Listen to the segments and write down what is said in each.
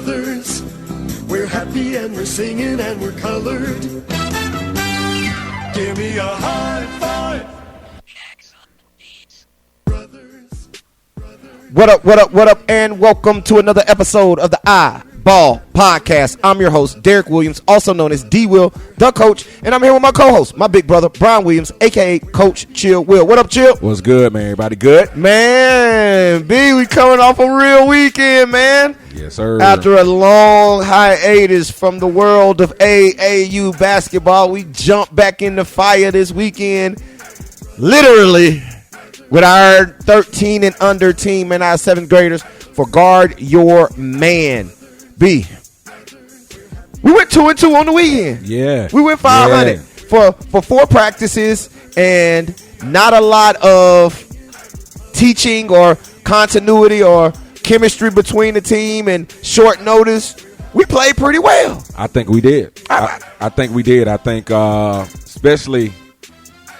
brothers. We're happy and we're singing and we're colored. Give me a high five. What up, and welcome to another episode of the iBall podcast. I'm your host, Derek Williams, also known as D-Will, the coach, and I'm here with my co-host, my big brother, Brian Williams, a.k.a. Coach Chill Will. What up, Chill? What's good, man? Everybody good? Man, B, we coming off a real weekend, man. Yes, sir. After a long hiatus from the world of AAU basketball, we jumped back in the fire this weekend, literally, with our 13 and under team and our 7th graders for Guard Your Man. B, we went 2-2 on the weekend. Yeah. We went 500 for 4 practices and not a lot of teaching or continuity or chemistry between the team and short notice. We played pretty well. I think we did. I think we did. I think especially,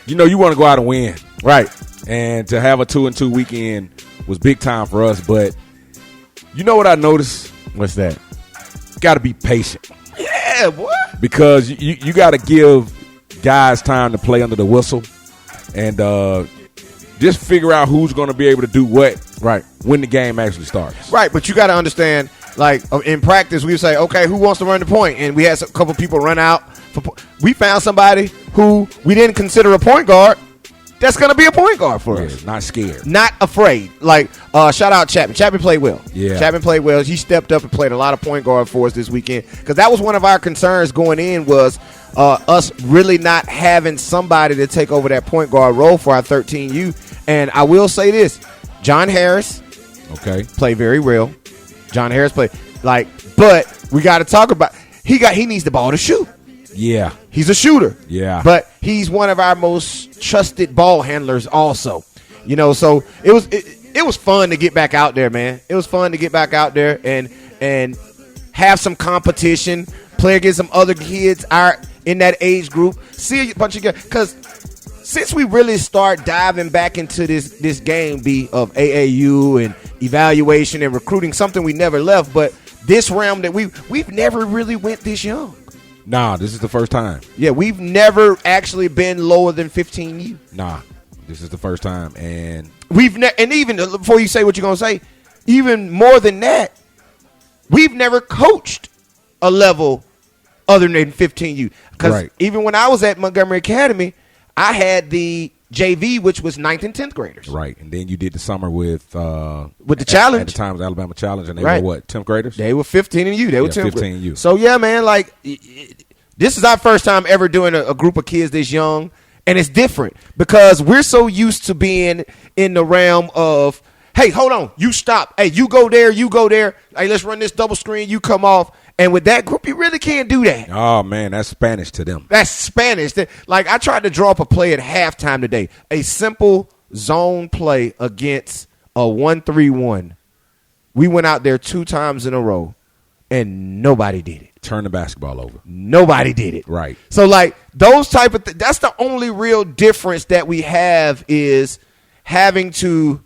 you want to go out and win. Right. And to have a 2-2 weekend was big time for us. But you know what I noticed? What's that? Got to be patient. Yeah, boy. Because you got to give guys time to play under the whistle and just figure out who's going to be able to do what when the game actually starts. Right, but you got to understand, like in practice, we say, okay, who wants to run the point? And we had a couple people run out. We found somebody who we didn't consider a point guard. That's going to be a point guard for us. Not scared. Not afraid. Like, shout out Chapman. Chapman played well. Yeah. Chapman played well. He stepped up and played a lot of point guard for us this weekend. Because that was one of our concerns going in was us really not having somebody to take over that point guard role for our 13U. And I will say this. John Harris played very well. John Harris played. But we got to talk about he needs the ball to shoot. Yeah. He's a shooter. Yeah. But he's one of our most trusted ball handlers also. So it was fun to get back out there, man. It was fun to get back out there and have some competition, play against some other kids in that age group, see a bunch of guys. Because since we really start diving back into this game of AAU and evaluation and recruiting, something we never left, but this realm that we've never really went this young. Nah, this is the first time. Yeah, we've never actually been lower than 15U. Nah, this is the first time. And and even before you say what you're going to say, even more than that, we've never coached a level other than 15U. Because even when I was at Montgomery Academy, I had the JV, which was 9th and 10th graders. Right, and then you did the summer with the challenge. At the time, it was Alabama Challenge, and they were what, 10th graders? They were 15 and U. They were 10th 15 and U. So, yeah, man, this is our first time ever doing a group of kids this young, and it's different because we're so used to being in the realm of, hey, hold on, you stop. Hey, you go there. Hey, let's run this double screen. You come off. And with that group, you really can't do that. Oh, man, that's Spanish to them. That's Spanish. I tried to draw up a play at halftime today. A simple zone play against a 1-3-1. We went out there 2 times in a row, and nobody did it. Turn the basketball over. Nobody did it. Right. So, those type of that's the only real difference that we have is having to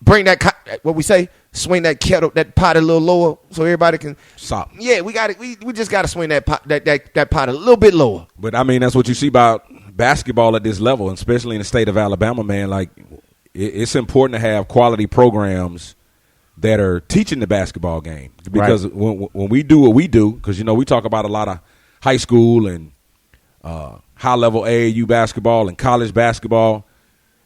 bring that, what we say, swing that kettle, that pot a little lower so everybody can stop. Yeah, we got it. We just got to swing that pot, that pot a little bit lower. But I mean, that's what you see about basketball at this level, and especially in the state of Alabama, man. It's important to have quality programs that are teaching the basketball game because when we do what we do, because we talk about a lot of high school and high level AAU basketball and college basketball.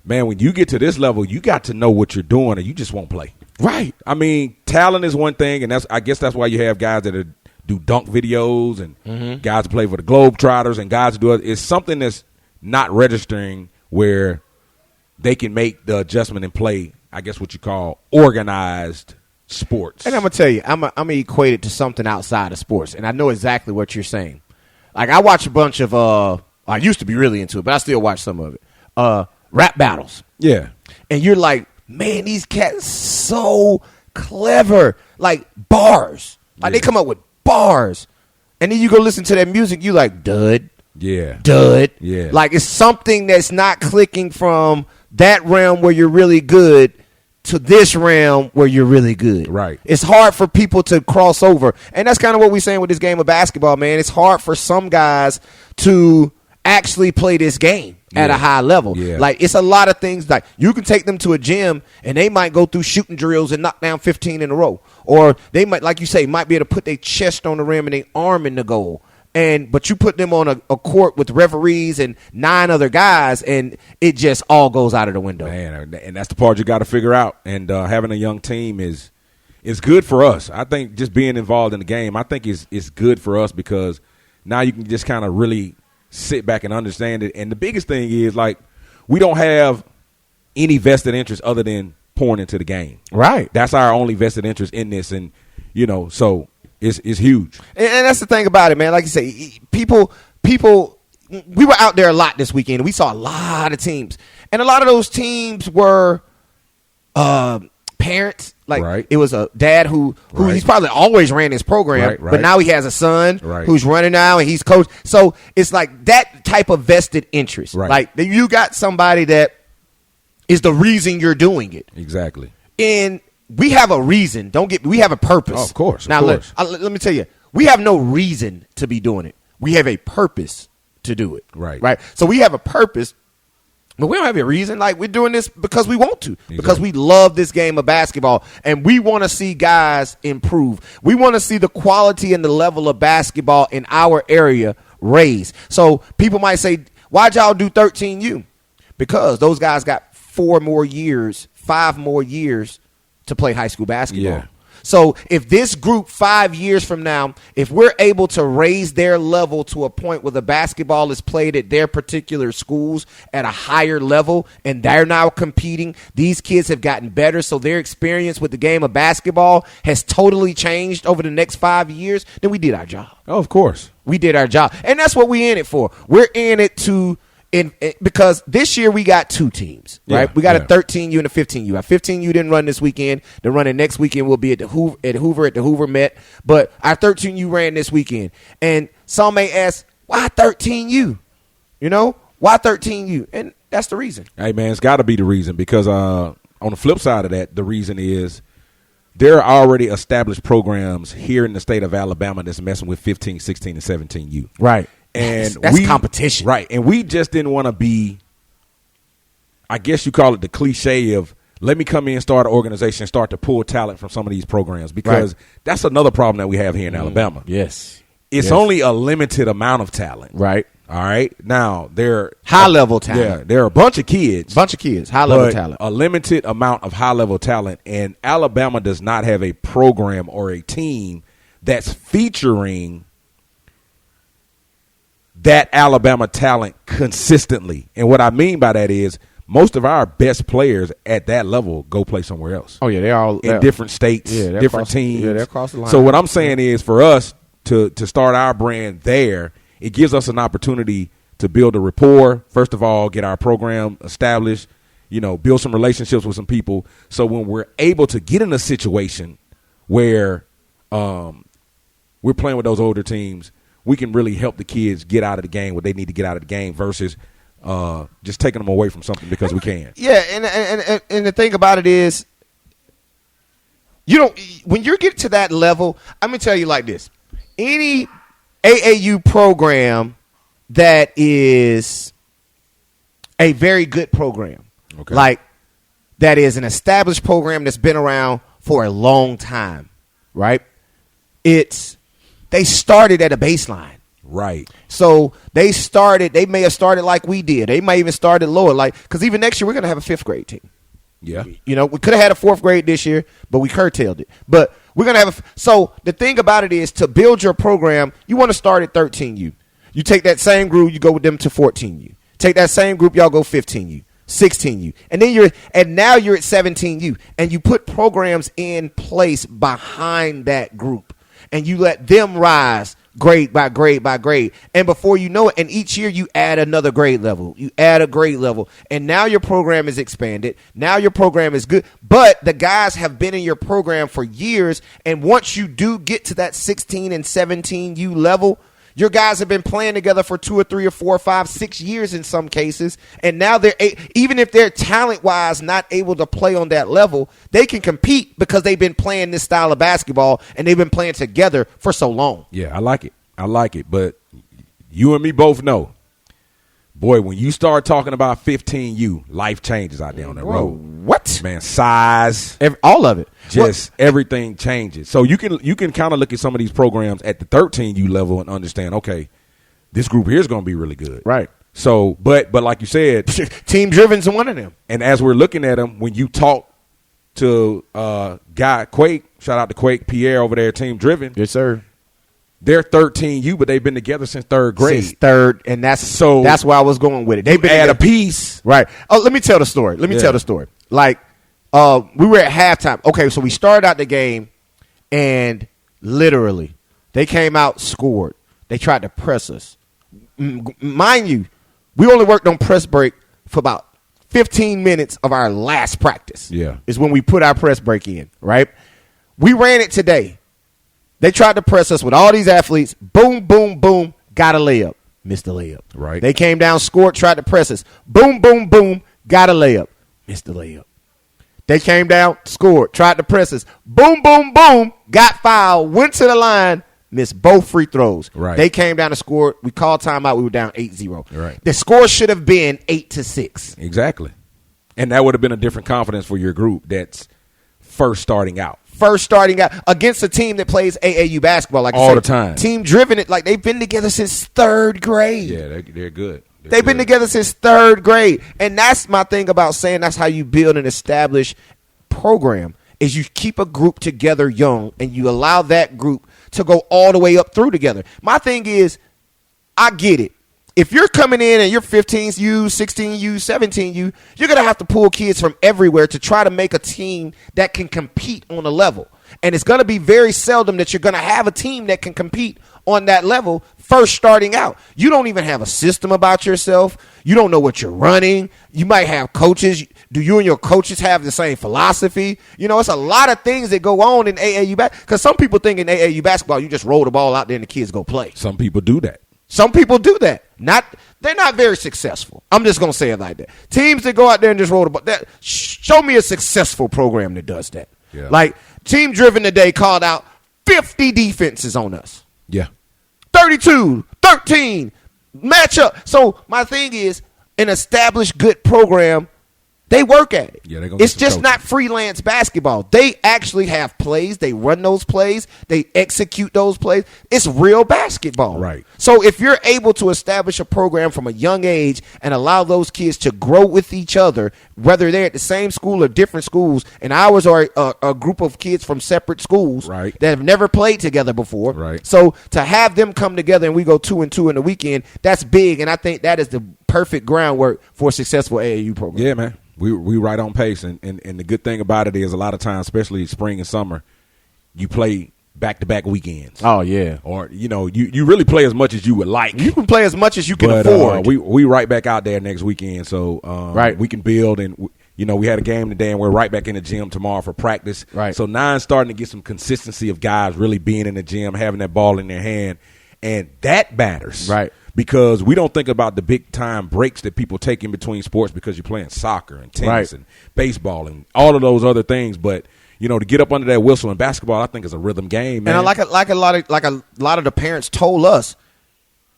Man, when you get to this level, you got to know what you're doing, or you just won't play. Right. I mean, talent is one thing, and I guess that's why you have guys that do dunk videos and guys play for the Globetrotters and guys do it. It's something that's not registering where they can make the adjustment and play, I guess what you call organized sports. And I'm going to tell you, I'm going to equate it to something outside of sports, and I know exactly what you're saying. I watch a bunch of I used to be really into it, but I still watch some of it. Rap battles. Yeah. And you're like, man, these cats so clever. Bars. They come up with bars. And then you go listen to that music, you like, dud. Yeah. Dud. Yeah. It's something that's not clicking from that realm where you're really good to this realm where you're really good. Right. It's hard for people to cross over. And that's kind of what we're saying with this game of basketball, man. It's hard for some guys to actually play this game at a high level. Yeah. Like, it's a lot of things. Like, you can take them to a gym and they might go through shooting drills and knock down 15 in a row. Or they might, like you say, might be able to put their chest on the rim and their arm in the goal. But you put them on a court with referees and 9 other guys, and it just all goes out of the window. Man, and that's the part you got to figure out. And having a young team is good for us. I think just being involved in the game, I think is good for us because now you can just kind of really sit back and understand it. And the biggest thing is, like, we don't have any vested interest other than pouring into the game. Right. That's our only vested interest in this. And, so it's huge. And that's the thing about it, man. Like you say, people, we were out there a lot this weekend. We saw a lot of teams. And a lot of those teams were parents. Like, right. It was a dad who right. he's probably always ran his program, right. but now he has a son right. who's running now and he's coached. So it's like that type of vested interest. Right. Like, you got somebody that is the reason you're doing it. Exactly. And we have a reason. We have a purpose. Oh, of course. Now, let me tell you, we have no reason to be doing it. We have a purpose to do it. Right. Right. So we have a purpose, but we don't have a reason. Like, we're doing this because we want to, because we love this game of basketball, and we want to see guys improve. We want to see the quality and the level of basketball in our area raised. So people might say, why'd y'all do 13U? Because those guys got 5 more years to play high school basketball. Yeah. So if this group 5 years from now, if we're able to raise their level to a point where the basketball is played at their particular schools at a higher level and they're now competing, these kids have gotten better, so their experience with the game of basketball has totally changed over the next 5 years, then we did our job. Oh, of course. We did our job. And that's what we're in it for. We're in it because this year we got 2 teams, right? Yeah, we got a 13U and a 15U. Our 15U didn't run this weekend. The running next weekend will be at the Hoover Met. But our 13U ran this weekend. And some may ask, why 13U? Why 13U? And that's the reason. Hey, man, it's got to be the reason because on the flip side of that, the reason is there are already established programs here in the state of Alabama that's messing with 15, 16, and 17U. Right. And that's competition. Right. And we just didn't want to be, I guess you call it the cliche of, let me come in and start an organization and start to pull talent from some of these programs, because that's another problem that we have here in Alabama. Yes. It's only a limited amount of talent. Right. All right. Now, they're high-level talent. Yeah, there are a bunch of kids. High-level talent. A limited amount of high-level talent, and Alabama does not have a program or a team that's featuring that Alabama talent consistently. And what I mean by that is most of our best players at that level go play somewhere else. Oh, yeah, they're all in different states, different teams. Yeah, they're across the line. So what I'm saying is for us to start our brand there, it gives us an opportunity to build a rapport. First of all, get our program established, build some relationships with some people. So when we're able to get in a situation where we're playing with those older teams, we can really help the kids get out of the game what they need to get out of the game versus just taking them away from something because we can. Yeah, and the thing about it is, when you get to that level, I'm going to tell you like this. Any AAU program that is a very good program, like that is an established program that's been around for a long time, right? They started at a baseline. Right. So they may have started like we did. They might even started lower, because even next year we're going to have a 5th grade team. Yeah. We could have had a 4th grade this year, but we curtailed it. But we're going to have so the thing about it is, to build your program, you want to start at 13U. You take that same group, you go with them to 14U. Take that same group, y'all go 15U, 16U. And now you're at 17U, and you put programs in place behind that group, and you let them rise grade by grade by grade. And before you know it, and each year you add another grade level. You add a grade level. And now your program is expanded. Now your program is good. But the guys have been in your program for years. And once you do get to that 16 and 17U level, Your guys have been playing together for 2 or 3 or 4 or 5, 6 years in some cases, and now even if they're talent-wise not able to play on that level, they can compete because they've been playing this style of basketball and they've been playing together for so long. Yeah, I like it. But you and me both know, boy, when you start talking about 15U, life changes out there on the road. What? Man, size. All of it. Just everything changes. So you can kind of look at some of these programs at the 13U level and understand, okay, this group here is going to be really good. Right. So, but like you said. Team Driven's one of them. And as we're looking at them, when you talk to Guy Quake, shout out to Quake Pierre over there at Team Driven. Yes, sir. They're 13U, but they've been together since third grade. Since third, and that's where I was going with it. They've been at a piece. Right. Oh, let me tell the story. Like, we were at halftime. Okay, so we started out the game, and literally, they came out, scored. They tried to press us. Mind you, we only worked on press break for about 15 minutes of our last practice. Yeah. Is when we put our press break in, right? We ran it today. They tried to press us with all these athletes. Boom, boom, boom. Got a layup. Missed the layup. Right. They came down, scored, tried to press us. Boom, boom, boom. Got a layup. Missed the layup. They came down, scored, tried to press us. Boom, boom, boom. Got fouled. Went to the line. Missed both free throws. Right. They came down and scored. We called timeout. We were down 8-0. Right. The score should have been 8-6. Exactly. And that would have been a different confidence for your group that's first starting out. Against a team that plays AAU basketball, like all the time. Team Driven, like they've been together since third grade. Yeah, they're good. They've been together since third grade, and that's my thing about saying that's how you build an established program. Is you keep a group together young, and you allow that group to go all the way up through together. My thing is, I get it. If you're coming in and you're 15U, 16U, 17U, you're going to have to pull kids from everywhere to try to make a team that can compete on a level. And it's going to be very seldom that you're going to have a team that can compete on that level first starting out. You don't even have a system about yourself. You don't know what you're running. You might have coaches. Do you and your coaches have the same philosophy? You know, it's a lot of things that go on in AAU basketball. Because some people think in AAU basketball, you just roll the ball out there and the kids go play. Some people do that. Some people do that. They're not very successful. I'm just going to say it like that. Teams that go out there and just roll the ball. Show me a successful program that does that. Yeah. Like Team Driven today called out 50 defenses on us. Yeah. 32, 13, matchup. So my thing is, an established good program, they work at it. Yeah, they're gonna it's just not freelance basketball. They actually have plays. They run those plays. They execute those plays. It's real basketball. Right. So if you're able to establish a program from a young age and allow those kids to grow with each other, whether they're at the same school or different schools, and ours are a group of kids from separate schools right. that have never played together before. Right. So to have them come together and we go 2-2 in the weekend, that's big. And I think that is the perfect groundwork for a successful AAU program. Yeah, man. We right on pace, and the good thing about it is a lot of times, especially spring and summer, you play back-to-back weekends. Oh, yeah. Or, you really play as much as you would like. You can play as much as you can afford. We right back out there next weekend, so right. we can build. And, we had a game today, and we're right back in the gym tomorrow for practice. Right. So now it's starting to get some consistency of guys really being in the gym, having that ball in their hand, and that matters. Right. Because we don't think about the big-time breaks that people take in between sports because you're playing soccer and tennis right. and baseball and all of those other things. But, to get up under that whistle in basketball, I think is a rhythm game, man. And like a lot of the parents told us,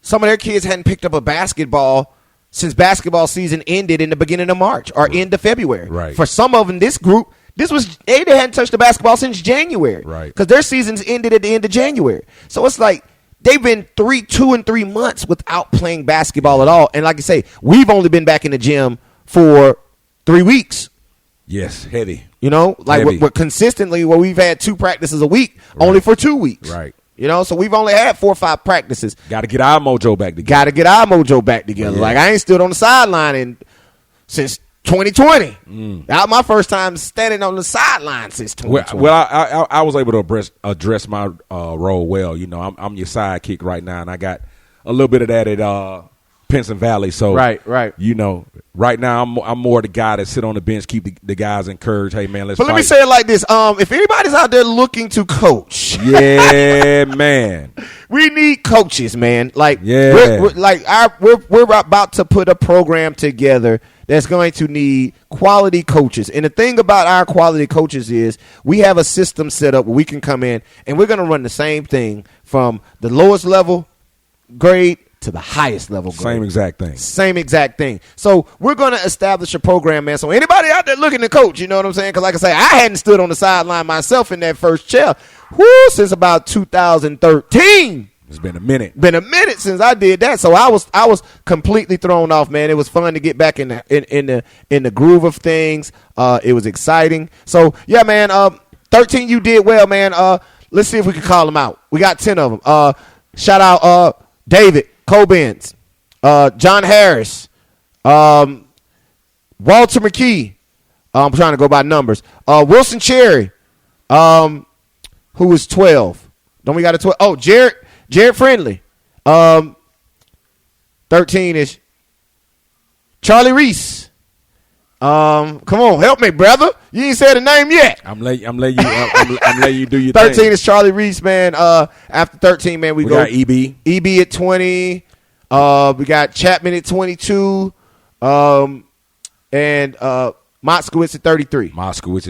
some of their kids hadn't picked up a basketball since basketball season ended in the beginning of March or end of February. Right. For some of them, this group, they hadn't touched the basketball since January. Right. Because their seasons ended at the end of January. So it's like, they've been 2 and 3 months without playing basketball at all. And like I say, we've only been back in the gym for 3 weeks. Yes, heavy. We're consistently where we've had 2 practices a week, right. Only for 2 weeks. Right. So we've only had 4 or 5 practices. Got to get our mojo back together. Yeah. Like I ain't stood on the sideline since 2020. That was my first time standing on the sideline since 2020. Well, I was able to address my role well. I'm your sidekick right now, and I got a little bit of that at Pinson Valley. So right. You know, right now I'm more the guy that sit on the bench, keep the guys encouraged. Hey man, let's. But fight. let me say it like this: if anybody's out there looking to coach, yeah, man, we need coaches, man. Like, yeah, we're about to put a program together that's going to need quality coaches. And the thing about our quality coaches is we have a system set up where we can come in and we're going to run the same thing from the lowest level grade to the highest level grade. Same exact thing. So we're going to establish a program, man. So anybody out there looking to coach, you know what I'm saying? Because like I say, I hadn't stood on the sideline myself in that first chair since about 2013. It's been a minute. Since I did that, so I was completely thrown off, man. It was fun to get back in the groove of things. It was exciting. So yeah, man. 13, you did well, man. Let's see if we can call them out. We got 10 of them. Shout out David Kobens, John Harris, Walter McKee. I'm trying to go by numbers. Wilson Cherry, who was 12. Don't we got a 12? Oh, Jared Friendly, 13 is Charlie Reese. Come on, help me, brother. You ain't said the name yet. I'm letting you do your 13 thing. is Charlie Reese, man. After 13, man, we go got EB at 20. We got Chapman at 22, and Moskowitz at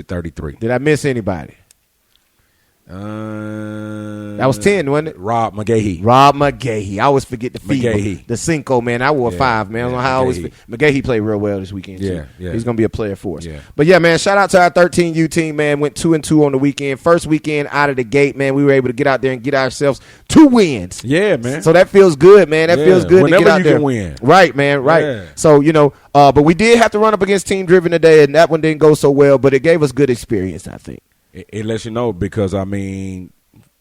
33. Did I miss anybody? That was 10, wasn't it? Rob McGahee. I always forget the feet. The Cinco, man. I wore 5, man. I don't know how McGahee played real well this weekend, too. Yeah. He's going to be a player for us. Yeah. But, yeah, man, shout out to our 13U team, man. Went 2-2 on the weekend. First weekend out of the gate, man. We were able to get out there and get ourselves 2 wins. Yeah, man. So that feels good, man. That feels good whenever to get out you there. Can win. Right, man, right. Yeah. So, you know, but we did have to run up against Team Driven today, and that one didn't go so well, but it gave us good experience, I think. It lets you know because, I mean,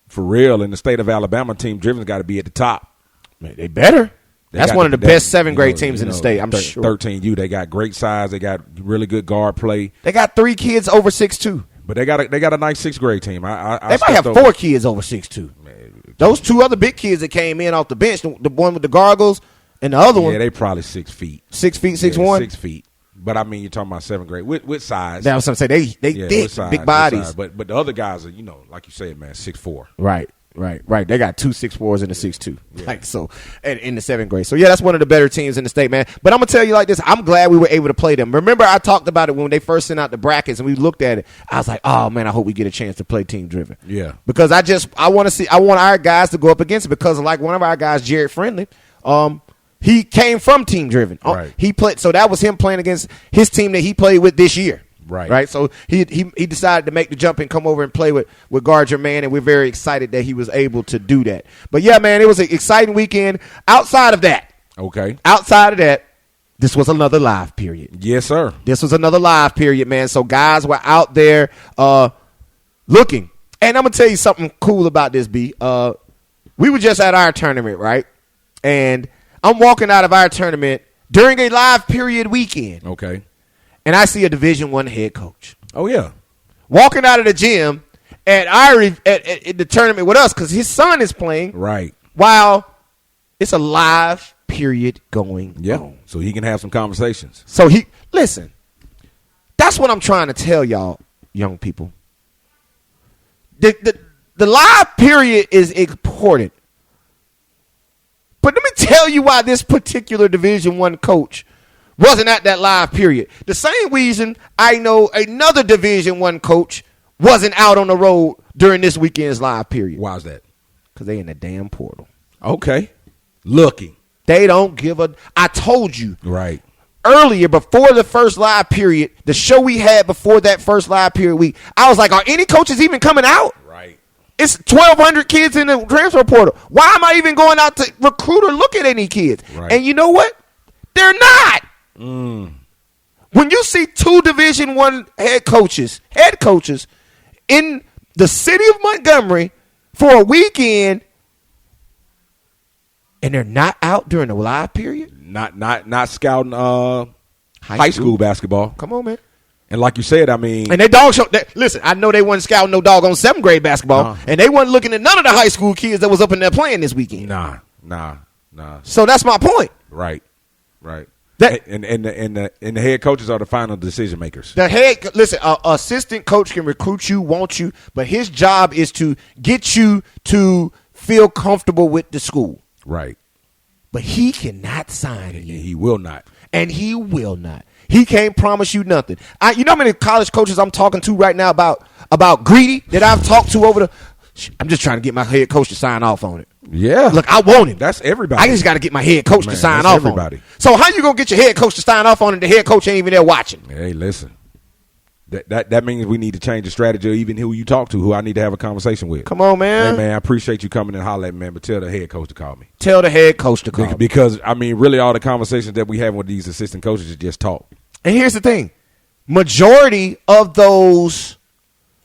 for real, in the state of Alabama, Team Driven's got to be at the top. Man, they better. That's one of the best 7th grade teams in the state, I'm sure. 13U, they got great size. They got really good guard play. They got 3 kids over 6'2". But they got a nice 6th grade team. They might have 4 kids over 6'2". Those 2 other big kids that came in off the bench, the one with the gargles and the other one. Yeah, they probably 6 feet. 6 feet, 6'1"? 6 feet. But, I mean, you're talking about 7th grade with size. That's what I'm saying. They thick, big bodies. But the other guys are, you know, like you said, man, 6'4". Right. They got 2 6'4s and a 6'2". Yeah. Like so, and in the 7th grade. So yeah, that's one of the better teams in the state, man. But I'm gonna tell you like this: I'm glad we were able to play them. Remember, I talked about it when they first sent out the brackets, and we looked at it. I was like, oh man, I hope we get a chance to play Team Driven. Yeah. Because I want our guys to go up against it because like one of our guys, Jared Friendly, he came from Team Driven. Right. He played, so that was him playing against his team that he played with this year. Right. So he decided to make the jump and come over and play with Gardner, man, and we're very excited that he was able to do that. But yeah, man, it was an exciting weekend. Outside of that, this was another live period. Yes, sir. This was another live period, man. So guys were out there looking. And I'm gonna tell you something cool about this, B. We were just at our tournament, right? And I'm walking out of our tournament during a live period weekend. Okay. And I see a Division I head coach. Oh, yeah. Walking out of the gym at the tournament with us because his son is playing. Right. While it's a live period going on. So he can have some conversations. So listen, that's what I'm trying to tell y'all, young people. The live period is important. But let me tell you why this particular Division I coach wasn't at that live period. The same reason I know another Division I coach wasn't out on the road during this weekend's live period. Why is that? Because they in the damn portal. Okay. Looking. They don't give a... I told you. Right. Earlier, before the first live period, the show we had before that first live period week, I was like, are any coaches even coming out? Right. It's 1,200 kids in the transfer portal. Why am I even going out to recruit or look at any kids? Right. And you know what? They're not. When you see 2 Division I head coaches in the city of Montgomery for a weekend, and they're not out during the live period, not scouting high school basketball. Come on, man. And like you said, I mean, and they dog show. Listen, I know they wasn't scouting no dog on 7th grade basketball, and they wasn't looking at none of the high school kids that was up in there playing this weekend. Nah. So that's my point. Right. Right. That And the head coaches are the final decision makers. the head listen, assistant coach can recruit you, want you, but his job is to get you to feel comfortable with the school. Right. But he cannot sign And you. he will not. And he will not. He can't promise you nothing. You know how many college coaches I'm talking to right now about greedy that I've talked to over the. I'm just trying to get my head coach to sign off on it. Yeah. Look, I want him. That's everybody. I just got to get my head coach to sign off everybody. on it. So how you gonna get your head coach to sign off on it? The head coach ain't even there watching. Hey, listen. That means we need to change the strategy of even who you talk to, who I need to have a conversation with. Come on, man. Hey, man, I appreciate you coming and holler at me, man, but tell the head coach to call me. Tell the head coach to call me. Because, I mean, really all the conversations that we have with these assistant coaches is just talk. And here's the thing. Majority of those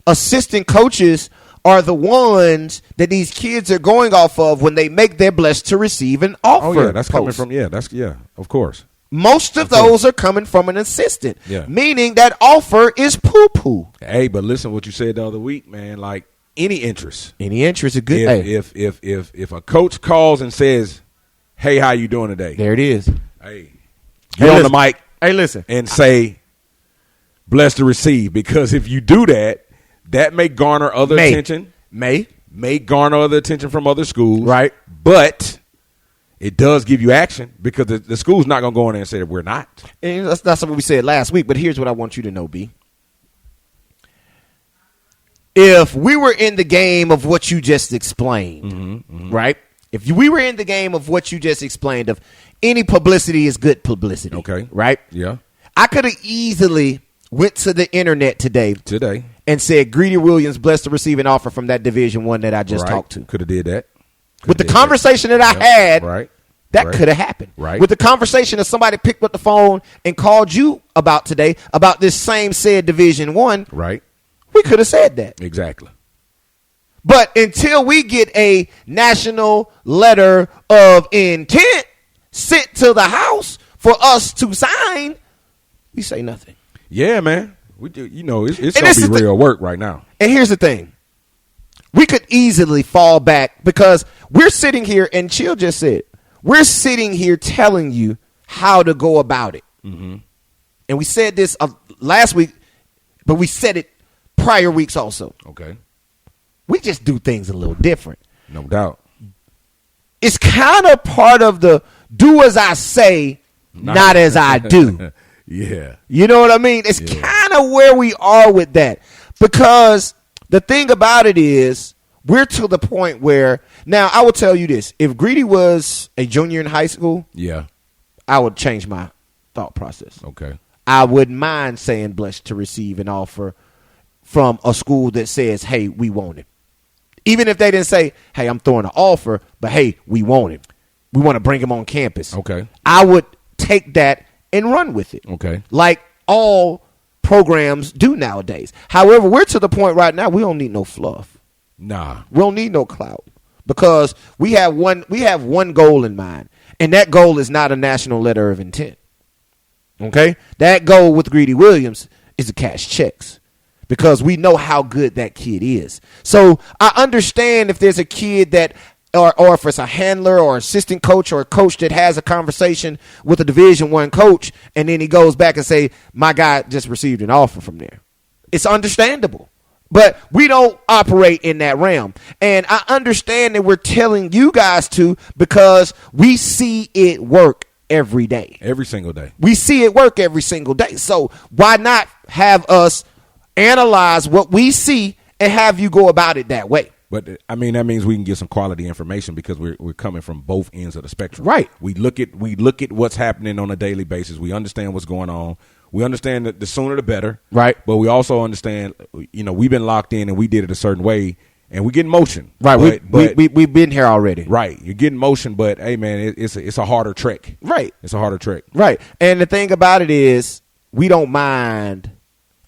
assistant coaches are the ones that these kids are going off of when they make their blessed to receive an offer. Oh, yeah, that's coming post. from, of course. Most of those are coming from an assistant, Yeah. meaning that offer is poo-poo. Hey, but listen what you said the other week, man, like any interest. Any interest is good. Hey, If a coach calls and says, hey, how you doing today? there it is. Hey, Hey, get on the listen. mic Hey, listen. and say, blessed to receive. Because if you do that, that may garner other attention. May garner other attention from other schools. Right. But it does give you action because the school's not going to go in there and say that we're not. And that's what we said last week, but here's what I want you to know, B. If we were in the game of what you just explained, right? If we were in the game of what you just explained of any publicity is good publicity. Okay. Right? Yeah. I could have easily went to the internet today Today. and said Greedy Williams blessed to receive an offer from that Division I that I just talked to. Could have did that. With the conversation that I had, Right. that Right. could have happened. Right. With the conversation that somebody picked up the phone and called you about today, about this same said Division I, Right. we could have said that. Exactly. But until we get a national letter of intent sent to the House for us to sign, we say nothing. Yeah, man. We do. You know, it's And going this to is be the- real work right now. And here's the thing. We could easily fall back because we're sitting here, and Chill just said, we're sitting here telling you how to go about it. Mm-hmm. And we said this last week, but we said it prior weeks also. Okay. We just do things a little different. No doubt. It's kind of part of the do as I say, not as I do. Yeah. You know what I mean? It's kind of where we are with that. Because the thing about it is, we're to the point where, now I will tell you this. If Greedy was a junior in high school, Yeah. I would change my thought process. Okay. I wouldn't mind saying blessed to receive an offer from a school that says, hey, we want him. Even if they didn't say, hey, I'm throwing an offer, but hey, we want him. We want to bring him on campus. Okay. I would take that and run with it. Okay. Like all programs do nowadays. However, we're to the point right now, we don't need no fluff. Nah. We don't need no clout because we have one goal in mind, and that goal is not a national letter of intent. Okay? That goal with Greedy Williams is to cash checks because we know how good that kid is. So I understand if there's a kid that or if it's a handler or assistant coach or a coach that has a conversation with a Division I coach and then he goes back and say, my guy just received an offer from there. It's understandable. But we don't operate in that realm. And I understand that we're telling you guys to because we see it work every day. Every single day. We see it work every single day. So why not have us analyze what we see and have you go about it that way? But I mean that means we can get some quality information because we're coming from both ends of the spectrum. Right. We look at what's happening on a daily basis. We understand what's going on. We understand that the sooner the better. Right. But we also understand, you know, we've been locked in and we did it a certain way and we get in motion. Right. But We've been here already. right. You're getting motion, but hey man, it's a harder trek. Right. It's a harder trek. Right. And the thing about it is we don't mind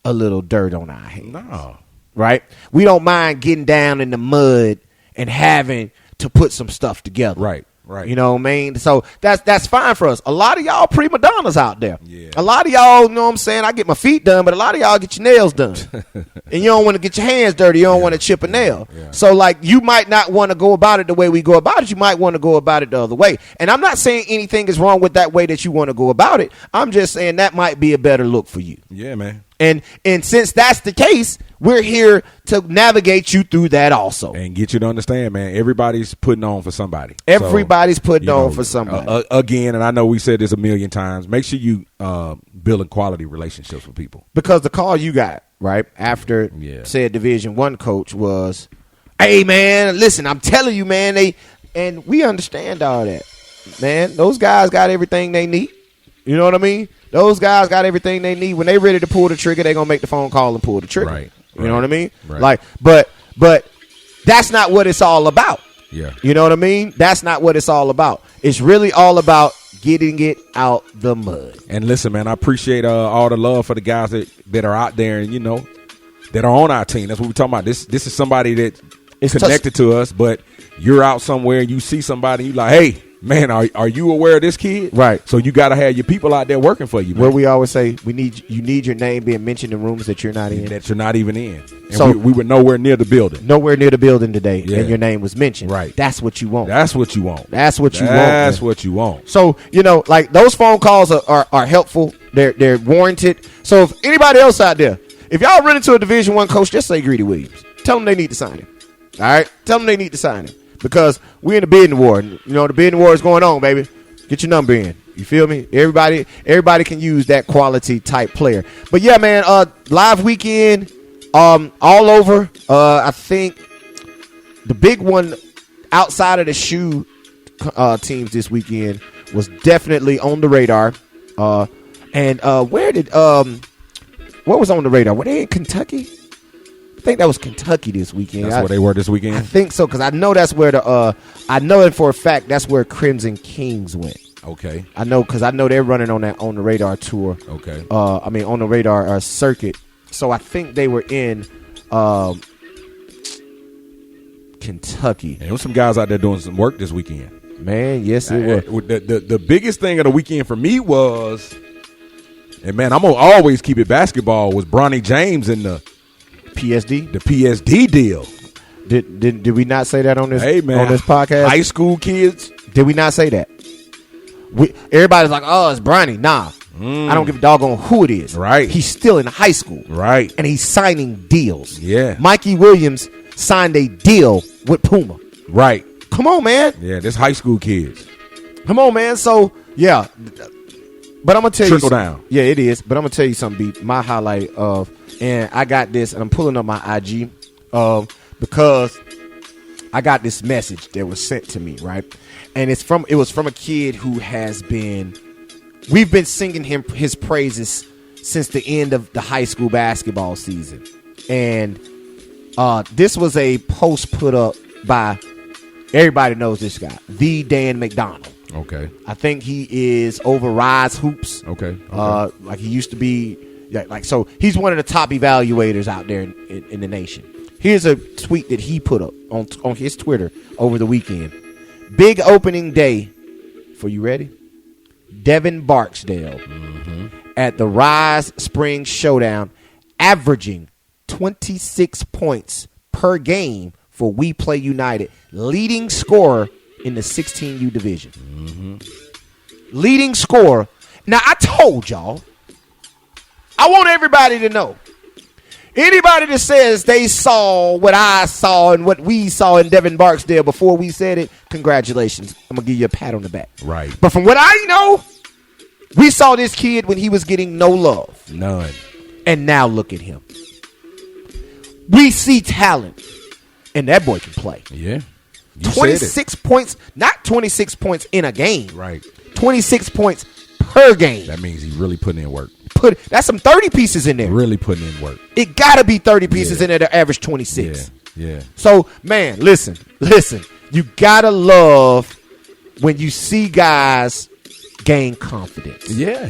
a little dirt on our hands. No. Right? We don't mind getting down in the mud and having to put some stuff together. Right. Right. You know what I mean? So that's fine for us. A lot of y'all prima donnas out there. Yeah. A lot of y'all, you know what I'm saying? I get my feet done, but a lot of y'all get your nails done. And you don't want to get your hands dirty. You don't want to chip a nail. Yeah. So, like, you might not want to go about it the way we go about it. You might want to go about it the other way. And I'm not saying anything is wrong with that way that you want to go about it. I'm just saying that might be a better look for you. Yeah, man. And since that's the case, we're here to navigate you through that also. And get you to understand, man, everybody's putting on for somebody. Everybody's putting on for somebody. Again, and I know we said this a million times, make sure you building quality relationships with people. Because the call you got, right, after said Division I coach was, hey, man, listen, I'm telling you, man, and we understand all that. Man, those guys got everything they need. You know what I mean? Those guys got everything they need. When they ready to pull the trigger, they going to make the phone call and pull the trigger. Right. You know what I mean? Right. Like, but that's not what it's all about. Yeah. You know what I mean? That's not what it's all about. It's really all about getting it out the mud. And listen, man, I appreciate all the love for the guys that are out there and, you know, that are on our team. That's what we're talking about. This is somebody that is connected to us, but you're out somewhere and you see somebody and you like, hey, man, are you aware of this kid? Right. So you got to have your people out there working for you, man. Where we always say you need your name being mentioned in rooms that you're not in. That you're not even in. And so we were nowhere near the building. Nowhere near the building today, and your name was mentioned. Right. That's what you want. That's what you want. That's what you want. That's what you want. So, you know, like those phone calls are helpful. They're warranted. So if anybody else out there, if y'all run into a Division I coach, just say Greedy Williams. Tell them they need to sign him. All right? Tell them they need to sign him. Because we're in the bidding war. You know, the bidding war is going on, baby. Get your number in. You feel me? Everybody can use that quality type player. But yeah, man, live weekend, all over. I think the big one outside of the shoe teams this weekend was definitely on the radar. And where did what was on the radar? Were they in Kentucky? I think that was Kentucky this weekend. That's where they were this weekend? I think so, because I know that's where I know it for a fact that's where Crimson Kings went. Okay. I know, because I know they're running on the radar tour. Okay. On the radar circuit. So I think they were in Kentucky. And there was some guys out there doing some work this weekend. Man, yes, it was. The biggest thing of the weekend for me was, and man, I'm going to always keep it basketball, was Bronny James in the PSD deal. Did we not say that on this man, on this podcast? High school kids. Did we not say that? Everybody's like, oh, it's Bronny. Nah. I don't give a doggone who it is. Right. He's still in high school. Right. And he's signing deals. Yeah. Mikey Williams signed a deal with Puma. Right. Come on, man. Yeah, this high school kids. Come on, man. So, yeah. But I'm going to tell Trickle down. Yeah, it is. But I'm going to tell you something, B. My highlight of, and I got this, and I'm pulling up my IG because I got this message that was sent to me, right? And it was from a kid who we've been singing his praises since the end of the high school basketball season. And this was a post put up by, everybody knows this guy, the Dan McDonald. Okay. I think he is over Rise Hoops. Okay. Like he used to be, so he's one of the top evaluators out there in the nation. Here's a tweet that he put up on his Twitter over the weekend. Big opening day for, you ready? Devin Barksdale at the Rise Spring Showdown, averaging 26 points per game for We Play United, leading scorer in the 16U division. Leading scorer. Now, I told y'all, I want everybody to know. Anybody that says they saw what I saw and what we saw in Devin Barksdale before we said it, congratulations. I'm going to give you a pat on the back. Right. But from what I know, we saw this kid when he was getting no love. None. And now look at him. We see talent, and that boy can play. Yeah. 26 points, not 26 points in a game. Right. 26 points per game. That means he's really putting in work. That's some 30 pieces in there. Really putting in work. It got to be 30 pieces in there to average 26. Yeah. So, man, listen. You got to love when you see guys gain confidence. Yeah.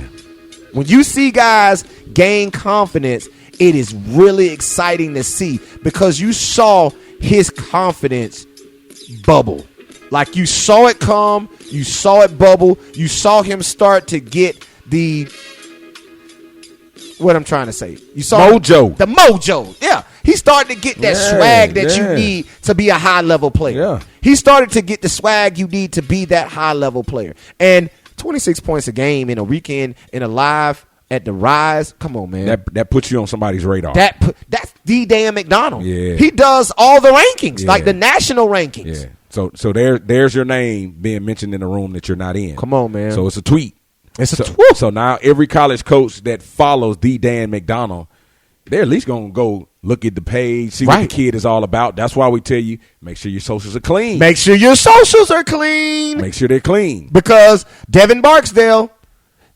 When you see guys gain confidence, it is really exciting to see because you saw his confidence bubble. Like you saw it come, you saw it bubble, you saw him start to get what I'm trying to say. You saw mojo. The mojo. Yeah. He started to get that swag that you need to be a high level player. Yeah. He started to get the swag you need to be that high level player. And 26 points a game in a weekend in a live at the Rise. Come on, man. That puts you on somebody's radar. That's the damn McDonald. Yeah. He does all the rankings, like the national rankings. Yeah. So there's your name being mentioned in a room that you're not in. Come on, man. So it's a tweet. So now every college coach that follows the Dan McDonald, they're at least going to go look at the page, see what the kid is all about. That's why we tell you, make sure your socials are clean. Make sure your socials are clean. Make sure they're clean. Because Devin Barksdale